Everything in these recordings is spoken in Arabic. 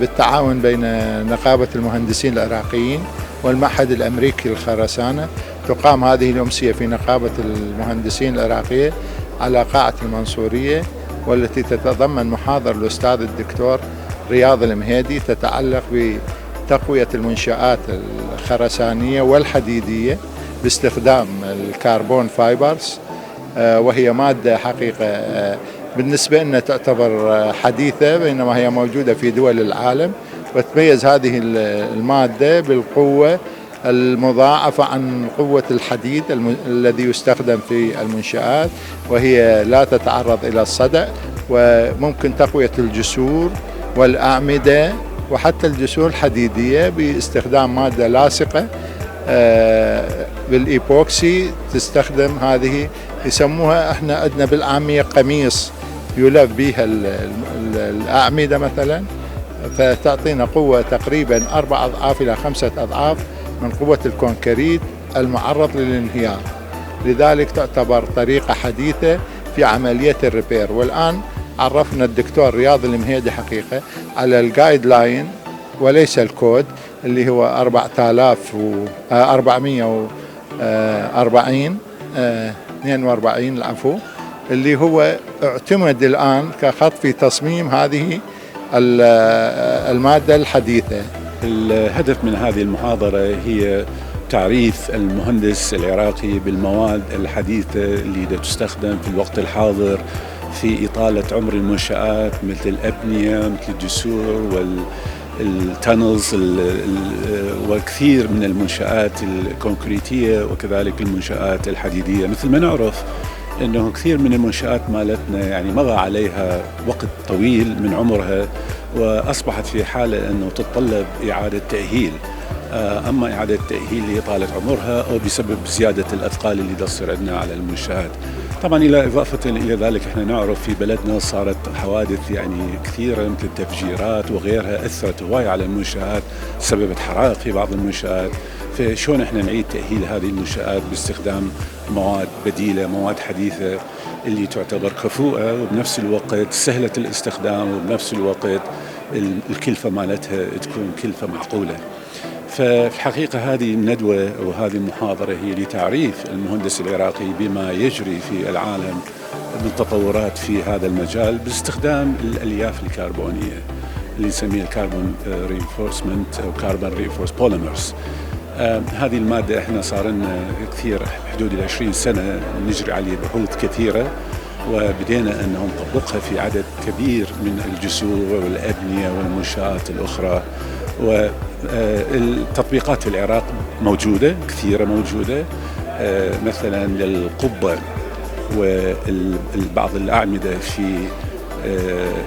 بالتعاون بين نقابة المهندسين العراقيين والمعهد الأمريكي للخرسانة تقام هذه الأمسية في نقابة المهندسين العراقية على قاعة المنصورية، والتي تتضمن محاضرة الأستاذ الدكتور رياض المهيدي تتعلق بتقوية المنشآت الخرسانية والحديدية باستخدام الكربون فايبرز، وهي مادة حقيقة بالنسبة لنا تعتبر حديثة بينما هي موجودة في دول العالم، وتتميز هذه المادة بالقوة المضاعفة عن قوة الحديد الذي يستخدم في المنشآت، وهي لا تتعرض إلى الصدأ، وممكن تقوية الجسور والأعمدة وحتى الجسور الحديدية باستخدام مادة لاصقة بالإيبوكسي. تستخدم هذه يسموها احنا عندنا بالعامية قميص يلف بها الأعمدة مثلا، فتعطينا قوة تقريبا 4 أضعاف إلى 5 أضعاف من قوة الكونكريت المعرض للانهيار، لذلك تعتبر طريقة حديثة في عملية الريبير. والآن عرفنا الدكتور رياض المهيدي حقيقة على الجايد لاين وليس الكود اللي هو 4442 العفو، اللي هو اعتمد الآن كخط في تصميم هذه المادة الحديثة. الهدف من هذه المحاضرة هي تعريف المهندس العراقي بالمواد الحديثة اللي تستخدم في الوقت الحاضر في إطالة عمر المنشآت، مثل الأبنية، مثل الجسور والتانلز وكثير من المنشآت الكونكريتية وكذلك المنشآت الحديدية. مثل ما نعرف انه كثير من المنشآت مالتنا يعني مضى عليها وقت طويل من عمرها واصبحت في حاله انه تتطلب اعاده تاهيل، اما اعاده تاهيل لاطاله عمرها او بسبب زياده الاثقال اللي تصير عندنا على المنشآت. طبعا الى اضافه الى ذلك احنا نعرف في بلدنا صارت حوادث يعني كثيره مثل التفجيرات وغيرها اثرت هواي على المنشآت، سببت حرائق في بعض المنشآت. فشون احنا نعيد تأهيل هذه المنشآت باستخدام مواد بديلة، مواد حديثة اللي تعتبر كفؤة وبنفس الوقت سهلة الاستخدام وبنفس الوقت الكلفة مالتها تكون كلفة معقولة. ففي الحقيقة هذه الندوة وهذه المحاضرة هي لتعريف المهندس العراقي بما يجري في العالم من تطورات في هذا المجال باستخدام الألياف الكربونية اللي نسميها الكربون رينفورسمنت أو كربون رينفورس بوليمرز. هذه المادة احنا صار لنا كثير حدود 20 سنة نجري عليه بحوث كثيرة، وبدينا أن نطبقها في عدد كبير من الجسور والأبنية والمنشآت الأخرى. والتطبيقات في العراق موجودة كثيرة موجودة، مثلا للقبة وبعض الأعمدة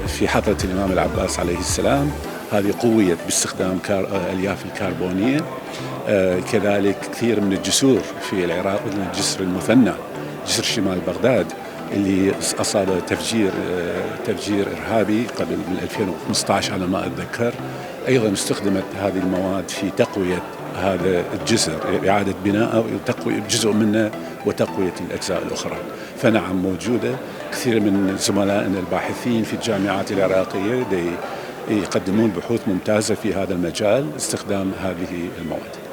في حضرة الإمام العباس عليه السلام، هذه قويت باستخدام الألياف الكربونية. كذلك كثير من الجسور في العراق، مثل الجسر المثنى، جسر شمال بغداد اللي أصاب تفجير إرهابي قبل 2015 على ما أتذكر، أيضا استخدمت هذه المواد في تقوية هذا الجسر، إعادة بناءه وتقوية جزء منه وتقوية الأجزاء الأخرى. فنعم موجودة كثير من زملائنا الباحثين في الجامعات العراقية يقدمون بحوث ممتازة في هذا المجال استخدام هذه المواد.